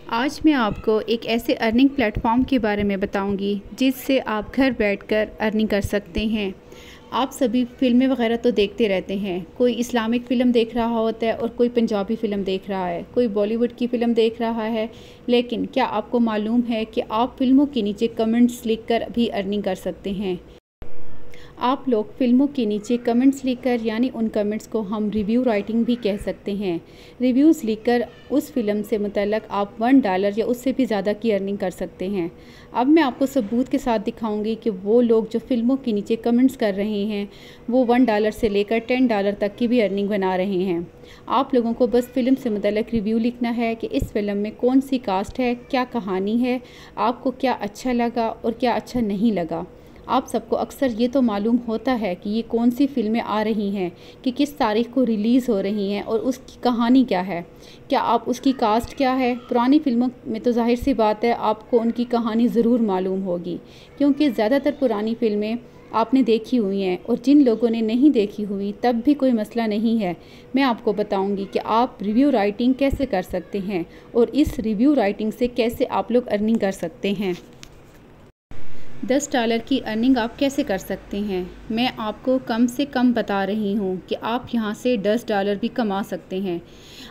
आज मैं आपको एक ऐसे अर्निंग प्लेटफॉर्म के बारे में बताऊंगी जिससे आप घर बैठकर अर्निंग कर सकते हैं। आप सभी फ़िल्में वगैरह तो देखते रहते हैं। कोई इस्लामिक फ़िल्म देख रहा होता है और कोई पंजाबी फ़िल्म देख रहा है, कोई बॉलीवुड की फ़िल्म देख रहा है। लेकिन क्या आपको मालूम है कि आप फ़िल्मों के नीचे कमेंट्स लिखकर भी अर्निंग कर सकते हैं। आप लोग फ़िल्मों के नीचे कमेंट्स लिखकर, यानी उन कमेंट्स को हम रिव्यू राइटिंग भी कह सकते हैं। रिव्यूज़ लिखकर उस फ़िल्म से मुतल्लक आप $1 या उससे भी ज़्यादा की अर्निंग कर सकते हैं। अब मैं आपको सबूत के साथ दिखाऊंगी कि वो लोग जो फ़िल्मों के नीचे कमेंट्स कर रहे हैं वो $1 से लेकर $10 तक की भी अर्निंग बना रहे हैं। आप लोगों को बस फ़िल्म से मुतल्लक रिव्यू लिखना है कि इस फ़िल्म में कौन सी कास्ट है, क्या कहानी है, आपको क्या अच्छा लगा और क्या अच्छा नहीं लगा। आप सबको अक्सर ये तो मालूम होता है कि ये कौन सी फ़िल्में आ रही हैं, कि किस तारीख़ को रिलीज़ हो रही हैं और उसकी कहानी क्या है, क्या आप उसकी कास्ट क्या है। पुरानी फ़िल्मों में तो ज़ाहिर सी बात है आपको उनकी कहानी ज़रूर मालूम होगी, क्योंकि ज़्यादातर पुरानी फ़िल्में आपने देखी हुई हैं। और जिन लोगों ने नहीं देखी हुई तब भी कोई मसला नहीं है, मैं आपको बताऊंगी कि आप रिव्यू राइटिंग कैसे कर सकते हैं और इस रिव्यू राइटिंग से कैसे आप लोग अर्निंग कर सकते हैं। $10 की अर्निंग आप कैसे कर सकते हैं, मैं आपको कम से कम बता रही हूँ कि आप यहाँ से $10 भी कमा सकते हैं।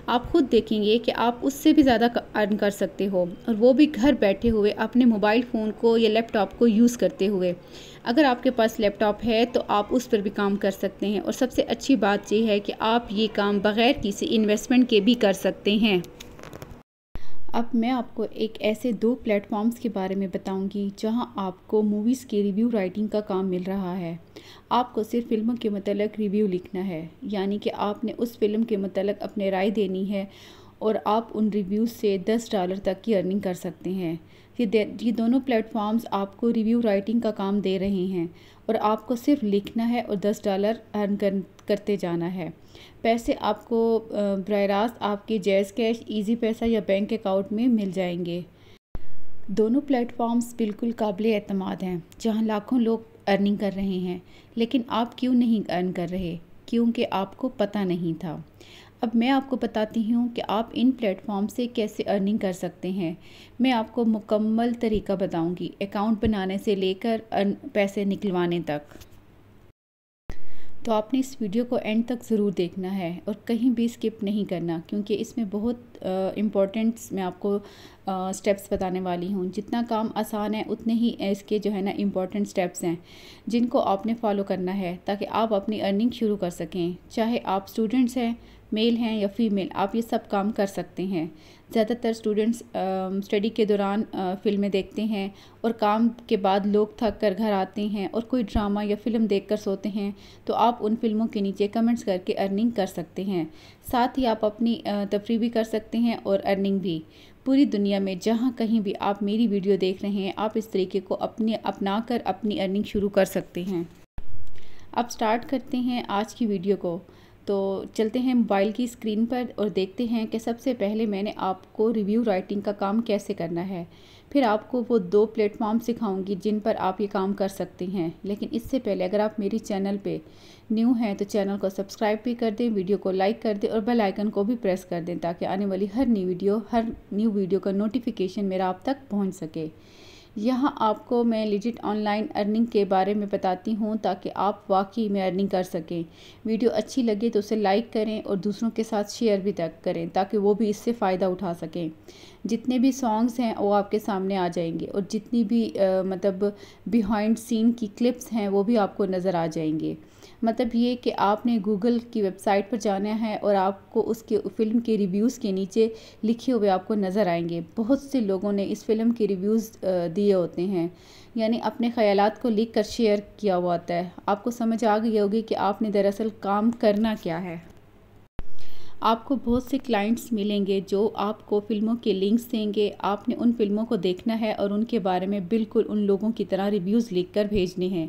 आप खुद देखेंगे कि आप उससे भी ज़्यादा अर्न कर सकते हो, और वो भी घर बैठे हुए अपने मोबाइल फ़ोन को या लैपटॉप को यूज़ करते हुए। अगर आपके पास लैपटॉप है तो आप उस पर भी काम कर सकते हैं, और सबसे अच्छी बात ये है कि आप ये काम बग़ैर किसी इन्वेस्टमेंट के भी कर सकते हैं। अब मैं आपको एक ऐसे 2 प्लेटफॉर्म्स के बारे में बताऊंगी जहां आपको मूवीज़ के रिव्यू राइटिंग का काम मिल रहा है। आपको सिर्फ फ़िल्मों के मतलब रिव्यू लिखना है, यानी कि आपने उस फ़िल्म के मतलब अपने राय देनी है, और आप उन रिव्यूज़ से $10 तक की अर्निंग कर सकते हैं। ये दोनों प्लेटफॉर्म्स आपको रिव्यू राइटिंग का काम दे रहे हैं, और आपको सिर्फ लिखना है और $10 अर्न करते जाना है। पैसे आपको बराह रास्त आपके जैज़ कैश, इजी पैसा या बैंक अकाउंट में मिल जाएंगे। दोनों प्लेटफॉर्म्स बिल्कुल काबिल एतमाद हैं, जहां लाखों लोग अर्निंग कर रहे हैं। लेकिन आप क्यों नहीं अर्न कर रहे? क्योंकि आपको पता नहीं था। अब मैं आपको बताती हूँ कि आप इन प्लेटफॉर्म से कैसे अर्निंग कर सकते हैं। मैं आपको मुकम्मल तरीका बताऊँगी, अकाउंट बनाने से लेकर पैसे निकलवाने तक। तो आपने इस वीडियो को एंड तक ज़रूर देखना है और कहीं भी स्किप नहीं करना, क्योंकि इसमें बहुत इम्पोर्टेंट मैं आपको स्टेप्स बताने वाली हूँ। जितना काम आसान है उतने ही इसके जो है ना इम्पोर्टेंट स्टेप्स हैं जिनको आपने फॉलो करना है, ताकि आप अपनी अर्निंग शुरू कर सकें। चाहे आप स्टूडेंट्स हैं, मेल हैं या फीमेल, आप ये सब काम कर सकते हैं। ज़्यादातर स्टूडेंट्स स्टडी के दौरान फ़िल्में देखते हैं, और काम के बाद लोग थक कर घर आते हैं और कोई ड्रामा या फ़िल्म देखकर सोते हैं। तो आप उन फ़िल्मों के नीचे कमेंट्स करके अर्निंग कर सकते हैं। साथ ही आप अपनी तफरीह भी कर सकते हैं और अर्निंग भी। पूरी दुनिया में जहाँ कहीं भी आप मेरी वीडियो देख रहे हैं, आप इस तरीके को अपना कर अपनी अर्निंग शुरू कर सकते हैं। अब स्टार्ट करते हैं आज की वीडियो को। तो चलते हैं मोबाइल की स्क्रीन पर और देखते हैं कि सबसे पहले मैंने आपको रिव्यू राइटिंग का काम कैसे करना है। फिर आपको वो 2 प्लेटफॉर्म सिखाऊंगी जिन पर आप ये काम कर सकते हैं। लेकिन इससे पहले अगर आप मेरी चैनल पे न्यू हैं तो चैनल को सब्सक्राइब भी कर दें, वीडियो को लाइक कर दें और बेल आइकन को भी प्रेस कर दें, ताकि आने वाली हर न्यू वीडियो का नोटिफिकेशन मेरा आप तक पहुँच सके। यहाँ आपको मैं लिजिट ऑनलाइन अर्निंग के बारे में बताती हूँ, ताकि आप वाकई में अर्निंग कर सकें। वीडियो अच्छी लगे तो उसे लाइक करें और दूसरों के साथ शेयर भी तक करें, ताकि वो भी इससे फ़ायदा उठा सकें। जितने भी सॉन्ग्स हैं वो आपके सामने आ जाएंगे, और जितनी भी मतलब बिहाइंड सीन की क्लिप्स हैं वो भी आपको नज़र आ जाएंगे। मतलब ये कि आपने गूगल की वेबसाइट पर जाना है और आपको उसके फ़िल्म के रिव्यूज़ के नीचे लिखे हुए आपको नज़र आएंगे। बहुत से लोगों ने इस फ़िल्म के रिव्यूज़ दिए होते हैं, यानी अपने ख़यालात को लिख कर शेयर किया हुआ होता है। आपको समझ आ गई होगी कि आपने दरअसल काम करना क्या है। आपको बहुत से क्लाइंट्स मिलेंगे जो आपको फ़िल्मों के लिंक्स देंगे। आपने उन फ़िल्मों को देखना है और उनके बारे में बिल्कुल उन लोगों की तरह रिव्यूज़ लिखकर भेजने हैं।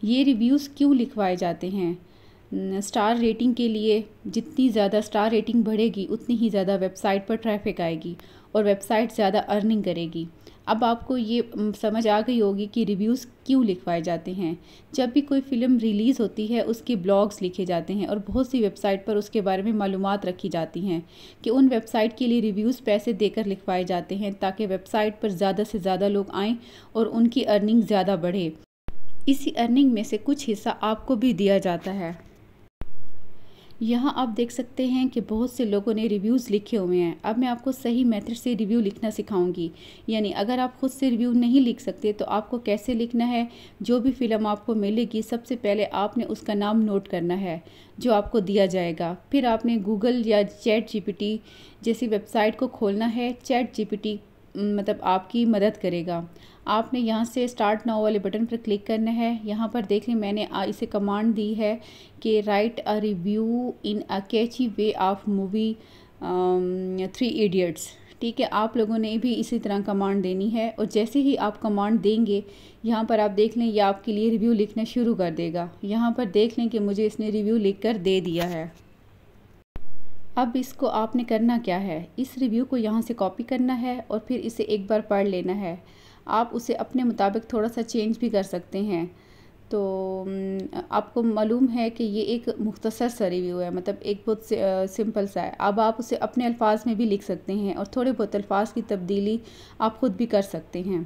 ये रिव्यूज़ क्यों लिखवाए जाते हैं? स्टार रेटिंग के लिए। जितनी ज़्यादा स्टार रेटिंग बढ़ेगी उतनी ही ज़्यादा वेबसाइट पर ट्रैफिक आएगी और वेबसाइट ज़्यादा अर्निंग करेगी। अब आपको ये समझ आ गई होगी कि रिव्यूज़ क्यों लिखवाए जाते हैं। जब भी कोई फ़िल्म रिलीज़ होती है उसके ब्लॉग्स लिखे जाते हैं और बहुत सी वेबसाइट पर उसके बारे में मालूमात रखी जाती हैं कि उन वेबसाइट के लिए रिव्यूज़ पैसे देकर लिखवाए जाते हैं ताकि वेबसाइट पर ज़्यादा से ज़्यादा लोग आएँ और उनकी अर्निंग ज़्यादा बढ़े। इसी अर्निंग में से कुछ हिस्सा आपको भी दिया जाता है। यहाँ आप देख सकते हैं कि बहुत से लोगों ने रिव्यूज़ लिखे हुए हैं। अब मैं आपको सही मेथड से रिव्यू लिखना सिखाऊंगी। यानी अगर आप खुद से रिव्यू नहीं लिख सकते तो आपको कैसे लिखना है। जो भी फ़िल्म आपको मिलेगी सबसे पहले आपने उसका नाम नोट करना है जो आपको दिया जाएगा। फिर आपने गूगल या चैट जीपीटी जैसी वेबसाइट को खोलना है। चैट जीपीटी मतलब आपकी मदद करेगा। आपने यहाँ से स्टार्ट नाउ वाले बटन पर क्लिक करना है। यहाँ पर देख लें मैंने इसे कमांड दी है कि write a review in a catchy way of movie 3 Idiots. ठीक है, आप लोगों ने भी इसी तरह कमांड देनी है और जैसे ही आप कमांड देंगे यहाँ पर आप देख लें ये आपके लिए रिव्यू लिखना शुरू कर देगा। यहाँ पर देख लें कि मुझे इसने रिव्यू लिख कर दे दिया है। अब इसको आपने करना क्या है, इस रिव्यू को यहाँ से कॉपी करना है और फिर इसे एक बार पढ़ लेना है। आप उसे अपने मुताबिक थोड़ा सा चेंज भी कर सकते हैं। तो आपको मालूम है कि ये एक मुख्तसर सा रिव्यू है, मतलब एक बहुत सिंपल सा है। अब आप उसे अपने अल्फाज में भी लिख सकते हैं और थोड़े बहुत अल्फाज की तब्दीली आप ख़ुद भी कर सकते हैं।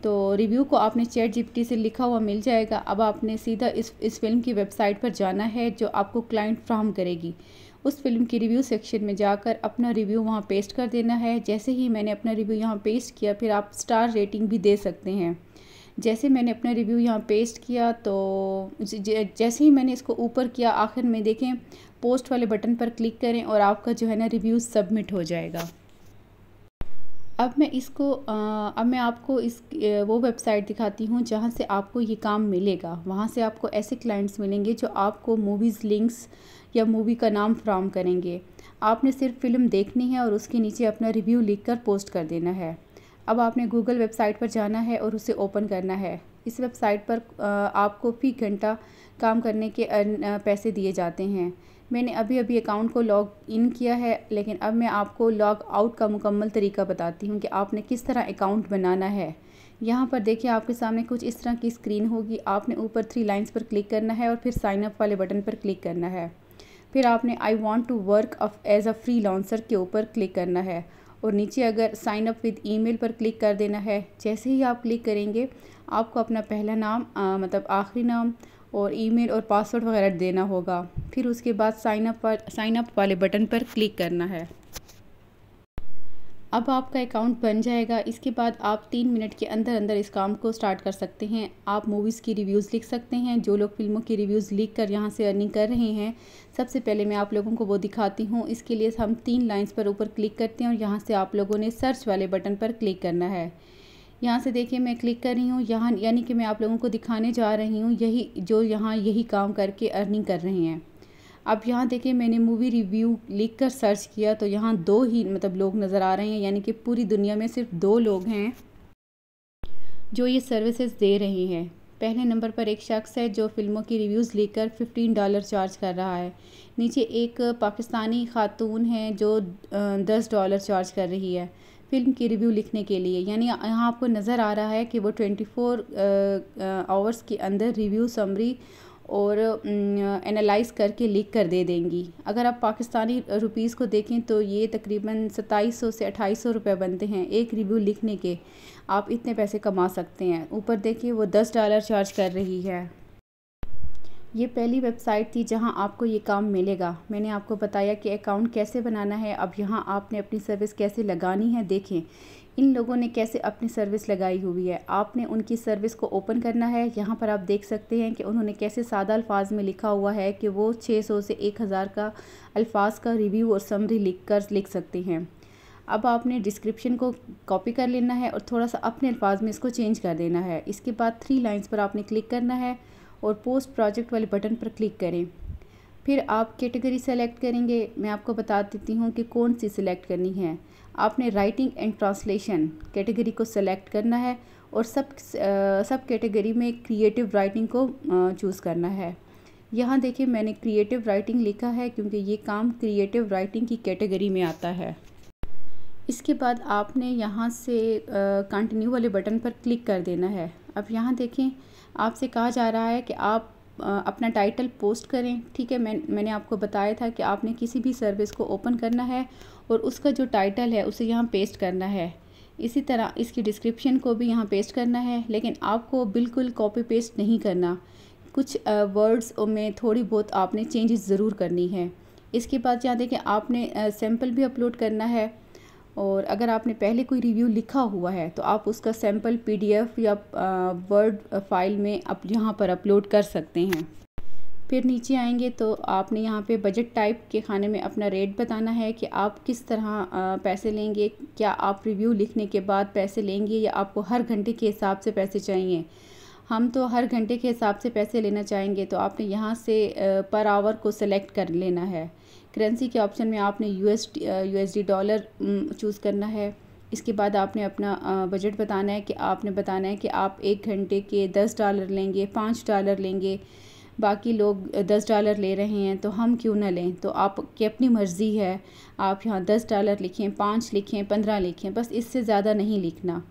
तो रिव्यू को आपने चैट जीपीटी से लिखा हुआ मिल जाएगा। अब आपने सीधा इस फिल्म की वेबसाइट पर जाना है जो आपको क्लाइंट फ्राहम करेगी। उस फिल्म की रिव्यू सेक्शन में जाकर अपना रिव्यू वहाँ पेस्ट कर देना है। जैसे ही मैंने अपना रिव्यू यहाँ पेस्ट किया फिर आप स्टार रेटिंग भी दे सकते हैं। जैसे मैंने अपना रिव्यू यहाँ पेस्ट किया तो जैसे ही मैंने इसको ऊपर किया आखिर में देखें पोस्ट वाले बटन पर क्लिक करें और आपका जो है ना रिव्यू सबमिट हो जाएगा। अब मैं आपको वो वेबसाइट दिखाती हूँ जहाँ से आपको ये काम मिलेगा। वहाँ से आपको ऐसे क्लाइंट्स मिलेंगे जो आपको मूवीज़ लिंक्स या मूवी का नाम फ्राहम करेंगे। आपने सिर्फ फ़िल्म देखनी है और उसके नीचे अपना रिव्यू लिखकर पोस्ट कर देना है। अब आपने गूगल वेबसाइट पर जाना है और उसे ओपन करना है। इस वेबसाइट पर आपको फ़ी घंटा काम करने के पैसे दिए जाते हैं। मैंने अभी अकाउंट को लॉग इन किया है, लेकिन अब मैं आपको लॉग आउट का मुकम्मल तरीका बताती हूँ कि आपने किस तरह अकाउंट बनाना है। यहाँ पर देखिए आपके सामने कुछ इस तरह की स्क्रीन होगी। आपने ऊपर 3 लाइंस पर क्लिक करना है और फिर साइन अप वाले बटन पर क्लिक करना है। फिर आपने I want to work as a freelancer के ऊपर क्लिक करना है और नीचे अगर साइन अप विद ईमेल पर क्लिक कर देना है। जैसे ही आप क्लिक करेंगे आपको अपना पहला नाम मतलब आखिरी नाम और ईमेल और पासवर्ड वगैरह देना होगा। फिर उसके बाद साइन अप वाले बटन पर क्लिक करना है। अब आपका अकाउंट बन जाएगा। इसके बाद आप 3 मिनट के अंदर अंदर इस काम को स्टार्ट कर सकते हैं। आप मूवीज़ की रिव्यूज़ लिख सकते हैं। जो लोग फिल्मों की रिव्यूज़ लिख कर यहाँ से अर्निंग कर रहे हैं, सबसे पहले मैं आप लोगों को वो दिखाती हूँ। इसके लिए हम 3 लाइंस पर ऊपर क्लिक करते हैं और यहाँ से आप लोगों ने सर्च वाले बटन पर क्लिक करना है। यहाँ से देखिए मैं क्लिक कर रही हूँ यहाँ, यानी कि मैं आप लोगों को दिखाने जा रही हूँ यही काम करके अर्निंग कर रहे हैं। अब यहाँ देखिए मैंने मूवी रिव्यू लिख कर सर्च किया तो यहाँ 2 ही मतलब लोग नज़र आ रहे हैं, यानी कि पूरी दुनिया में सिर्फ 2 लोग हैं जो ये सर्विसेज दे रहे हैं। पहले नंबर पर एक शख्स है जो फ़िल्मों की रिव्यूज़ लेकर $15 चार्ज कर रहा है। नीचे एक पाकिस्तानी खातून है जो $10 चार्ज कर रही है फ़िल्म की रिव्यू लिखने के लिए। यानी यहाँ आपको नज़र आ रहा है कि वो 24 आवर्स के अंदर रिव्यू समरी और एनालाइज करके लिख कर दे देंगी। अगर आप पाकिस्तानी रुपीस को देखें तो ये तकरीबन 2700 से 2800 रुपये बनते हैं एक रिव्यू लिखने के। आप इतने पैसे कमा सकते हैं। ऊपर देखिए वो $10 चार्ज कर रही है। ये पहली वेबसाइट थी जहां आपको ये काम मिलेगा। मैंने आपको बताया कि अकाउंट कैसे बनाना है। अब यहां आपने अपनी सर्विस कैसे लगानी है। देखें इन लोगों ने कैसे अपनी सर्विस लगाई हुई है। आपने उनकी सर्विस को ओपन करना है। यहाँ पर आप देख सकते हैं कि उन्होंने कैसे सादा अल्फाज में लिखा हुआ है कि वो 600 से 1000 का अल्फाज का रिव्यू और समरी लिख सकते हैं। अब आपने डिस्क्रिप्शन को कॉपी कर लेना है और थोड़ा सा अपने अल्फाज में इसको चेंज कर देना है। इसके बाद 3 लाइन्स पर आपने क्लिक करना है और पोस्ट प्रोजेक्ट वाले बटन पर क्लिक करें। फिर आप कैटेगरी सेलेक्ट करेंगे। मैं आपको बता देती हूँ कि कौन सी सिलेक्ट करनी है। आपने राइटिंग एंड ट्रांसलेशन कैटेगरी को सेलेक्ट करना है और सब कैटेगरी में क्रिएटिव राइटिंग को चूज़ करना है। यहाँ देखिए मैंने क्रिएटिव राइटिंग लिखा है क्योंकि ये काम क्रिएटिव राइटिंग की कैटेगरी में आता है। इसके बाद आपने यहाँ से कंटिन्यू वाले बटन पर क्लिक कर देना है। अब यहाँ देखें, आपसे कहा जा रहा है कि आप अपना टाइटल पोस्ट करें। ठीक है, मैंने आपको बताया था कि आपने किसी भी सर्विस को ओपन करना है और उसका जो टाइटल है उसे यहाँ पेस्ट करना है। इसी तरह इसकी डिस्क्रिप्शन को भी यहाँ पेस्ट करना है, लेकिन आपको बिल्कुल कॉपी पेस्ट नहीं करना। कुछ वर्ड्स में थोड़ी बहुत आपने चेंजेस ज़रूर करनी है। इसके बाद यहाँ देखें, आपने सैम्पल भी अपलोड करना है, और अगर आपने पहले कोई रिव्यू लिखा हुआ है तो आप उसका सैम्पल PDF या वर्ड फाइल में आप यहाँ पर अपलोड कर सकते हैं। फिर नीचे आएंगे तो आपने यहाँ पे बजट टाइप के खाने में अपना रेट बताना है कि आप किस तरह पैसे लेंगे। क्या आप रिव्यू लिखने के बाद पैसे लेंगे या आपको हर घंटे के हिसाब से पैसे चाहिए। हम तो हर घंटे के हिसाब से पैसे लेना चाहेंगे, तो आपने यहाँ से पर आवर को सिलेक्ट कर लेना है। करेंसी के ऑप्शन में आपने USD डॉलर चूज़ करना है। इसके बाद आपने अपना बजट बताना है कि आप 1 घंटे के $10 लेंगे, $5 लेंगे। बाकी लोग $10 ले रहे हैं तो हम क्यों ना लें। तो आपकी अपनी मर्ज़ी है, आप यहाँ $10 लिखें, 5 लिखें, 15 लिखें, बस इससे ज़्यादा नहीं लिखना।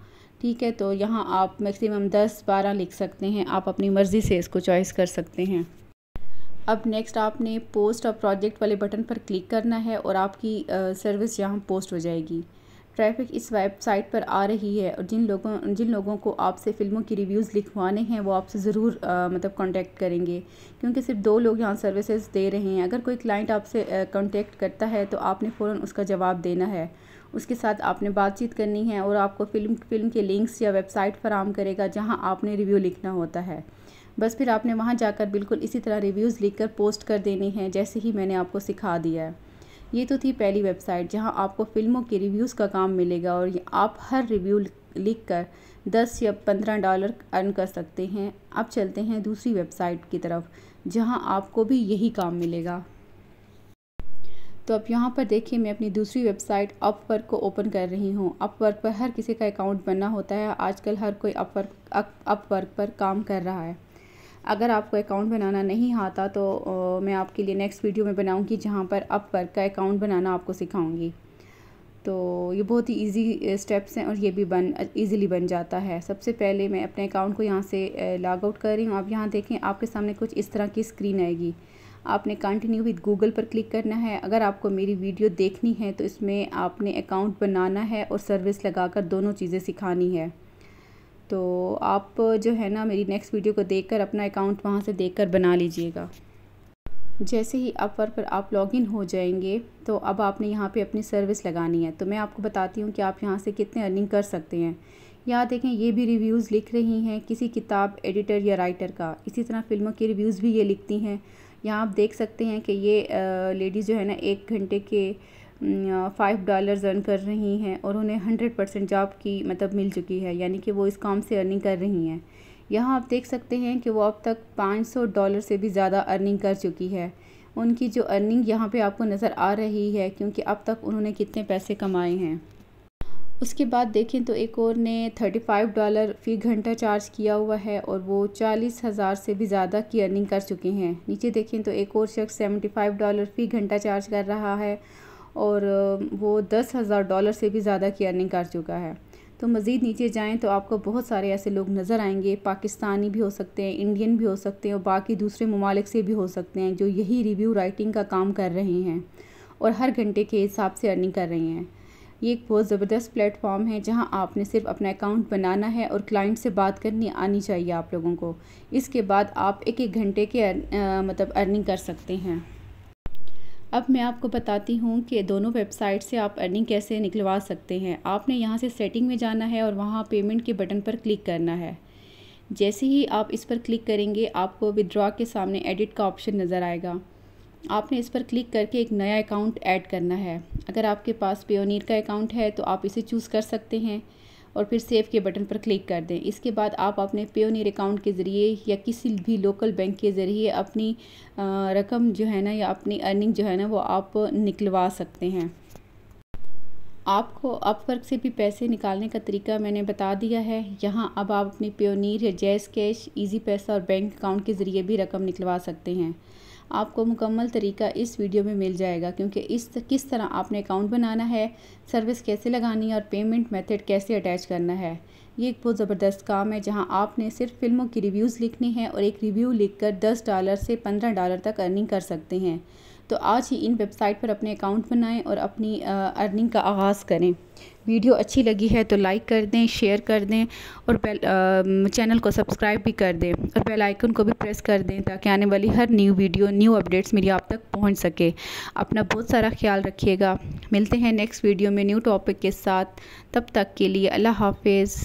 ठीक है, तो यहाँ आप मैक्सिमम 10-12 लिख सकते हैं, आप अपनी मर्ज़ी से इसको चॉइस कर सकते हैं। अब नेक्स्ट आपने पोस्ट और प्रोजेक्ट वाले बटन पर क्लिक करना है और आपकी सर्विस यहाँ पोस्ट हो जाएगी। ट्रैफिक इस वेबसाइट पर आ रही है, और जिन लोगों को आपसे फ़िल्मों की रिव्यूज़ लिखवाने हैं वो आपसे ज़रूर मतलब कांटेक्ट करेंगे, क्योंकि सिर्फ 2 लोग यहाँ सर्विसेज दे रहे हैं। अगर कोई क्लाइंट आपसे कांटेक्ट करता है तो आपने फ़ौरन उसका जवाब देना है, उसके साथ आपने बातचीत करनी है, और आपको फ़िल्म के लिंक्स या वेबसाइट फराहम करेगा जहाँ आपने रिव्यू लिखना होता है। बस फिर आपने वहाँ जाकर बिल्कुल इसी तरह रिव्यूज़ लिखकर पोस्ट कर देनी है, जैसे ही मैंने आपको सिखा दिया है। ये तो थी पहली वेबसाइट जहाँ आपको फ़िल्मों के रिव्यूज़ का काम मिलेगा, और आप हर रिव्यू लिखकर $10 या $15 अर्न कर सकते हैं। अब चलते हैं दूसरी वेबसाइट की तरफ जहाँ आपको भी यही काम मिलेगा। तो अब यहाँ पर देखिए, मैं अपनी दूसरी वेबसाइट अपवर्क को ओपन कर रही हूँ। अपवर्क पर हर किसी का अकाउंट बनना होता है, आजकल हर कोई अपवर्क पर काम कर रहा है। अगर आपको अकाउंट बनाना नहीं आता तो मैं आपके लिए नेक्स्ट वीडियो में बनाऊंगी जहाँ पर अपवर्क का अकाउंट बनाना आपको सिखाऊंगी। तो ये बहुत ही इजी स्टेप्स हैं और ये भी ईज़िली बन जाता है। सबसे पहले मैं अपने अकाउंट को यहाँ से लॉग आउट कर रही हूँ। आप यहाँ देखें, आपके सामने कुछ इस तरह की स्क्रीन आएगी। आपने कंटिन्यू विद गूगल पर क्लिक करना है। अगर आपको मेरी वीडियो देखनी है तो इसमें आपने अकाउंट बनाना है और सर्विस लगाकर दोनों चीज़ें सिखानी है। तो आप जो है ना, मेरी नेक्स्ट वीडियो को देखकर अपना अकाउंट वहाँ से देखकर बना लीजिएगा। जैसे ही अपवर्क पर आप लॉगिन हो जाएंगे तो अब आपने यहाँ पे अपनी सर्विस लगानी है। तो मैं आपको बताती हूँ कि आप यहाँ से कितने अर्निंग कर सकते हैं। यहाँ देखें, ये भी रिव्यूज़ लिख रही हैं किसी किताब एडिटर या राइटर का। इसी तरह फ़िल्मों की रिव्यूज़ भी ये लिखती हैं। यहाँ आप देख सकते हैं कि ये लेडीज़ जो है ना, 1 घंटे के $5 अर्न कर रही हैं और उन्हें 100% जॉब की मतलब मिल चुकी है, यानी कि वो इस काम से अर्निंग कर रही हैं। यहाँ आप देख सकते हैं कि वो अब तक $500 से भी ज़्यादा अर्निंग कर चुकी है। उनकी जो अर्निंग यहाँ पे आपको नज़र आ रही है, क्योंकि अब तक उन्होंने कितने पैसे कमाए हैं। उसके बाद देखें तो एक और ने $35 फ़ी घंटा चार्ज किया हुआ है और वो 40,000 से भी ज़्यादा की अर्निंग कर चुके हैं। नीचे देखें तो एक और शख्स $75 फ़ी घंटा चार्ज कर रहा है और वो $10,000 से भी ज़्यादा की अर्निंग कर चुका है। तो मज़ीद नीचे जाएं तो आपको बहुत सारे ऐसे लोग नज़र आएंगे। पाकिस्तानी भी हो सकते हैं, इंडियन भी हो सकते हैं और बाकी दूसरे ममालिक से भी हो सकते हैं, जो यही रिव्यू राइटिंग का काम कर रहे हैं और हर घंटे के हिसाब से अर्निंग कर रहे हैं। ये एक बहुत ज़बरदस्त प्लेटफॉर्म है जहां आपने सिर्फ अपना अकाउंट बनाना है और क्लाइंट से बात करनी आनी चाहिए आप लोगों को। इसके बाद आप एक घंटे के मतलब अर्निंग कर सकते हैं। अब मैं आपको बताती हूँ कि दोनों वेबसाइट से आप अर्निंग कैसे निकलवा सकते हैं। आपने यहाँ से सेटिंग में जाना है और वहाँ पेमेंट के बटन पर क्लिक करना है। जैसे ही आप इस पर क्लिक करेंगे आपको विड्रॉ के सामने एडिट का ऑप्शन नज़र आएगा। आपने इस पर क्लिक करके एक नया अकाउंट ऐड करना है। अगर आपके पास पेयोनीर का अकाउंट है तो आप इसे चूज़ कर सकते हैं और फिर सेव के बटन पर क्लिक कर दें। इसके बाद आप अपने पेयोनीर अकाउंट के ज़रिए या किसी भी लोकल बैंक के ज़रिए अपनी रकम जो है ना या अपनी अर्निंग जो है ना वो आप निकलवा सकते हैं। आपको अपवर्क से भी पैसे निकालने का तरीका मैंने बता दिया है। यहाँ अब आप अपनी पेयोनीर या जैज़ कैश, इजी पैसा और बैंक अकाउंट के ज़रिए भी रकम निकलवा सकते हैं। आपको मुकम्मल तरीका इस वीडियो में मिल जाएगा, क्योंकि किस तरह आपने अकाउंट बनाना है, सर्विस कैसे लगानी है और पेमेंट मेथड कैसे अटैच करना है। ये एक बहुत ज़बरदस्त काम है जहां आपने सिर्फ फिल्मों की रिव्यूज़ लिखनी है और एक रिव्यू लिखकर $10 से $15 तक अर्निंग कर सकते हैं। तो आज ही इन वेबसाइट पर अपने अकाउंट बनाएं और अपनी अर्निंग का आगाज़ करें। वीडियो अच्छी लगी है तो लाइक कर दें, शेयर कर दें और चैनल को सब्सक्राइब भी कर दें और बेल आइकन को भी प्रेस कर दें ताकि आने वाली हर न्यू वीडियो, न्यू अपडेट्स मेरी आप तक पहुंच सके। अपना बहुत सारा ख्याल रखिएगा। मिलते हैं नेक्स्ट वीडियो में न्यू टॉपिक के साथ। तब तक के लिए अल्लाह हाफिज़।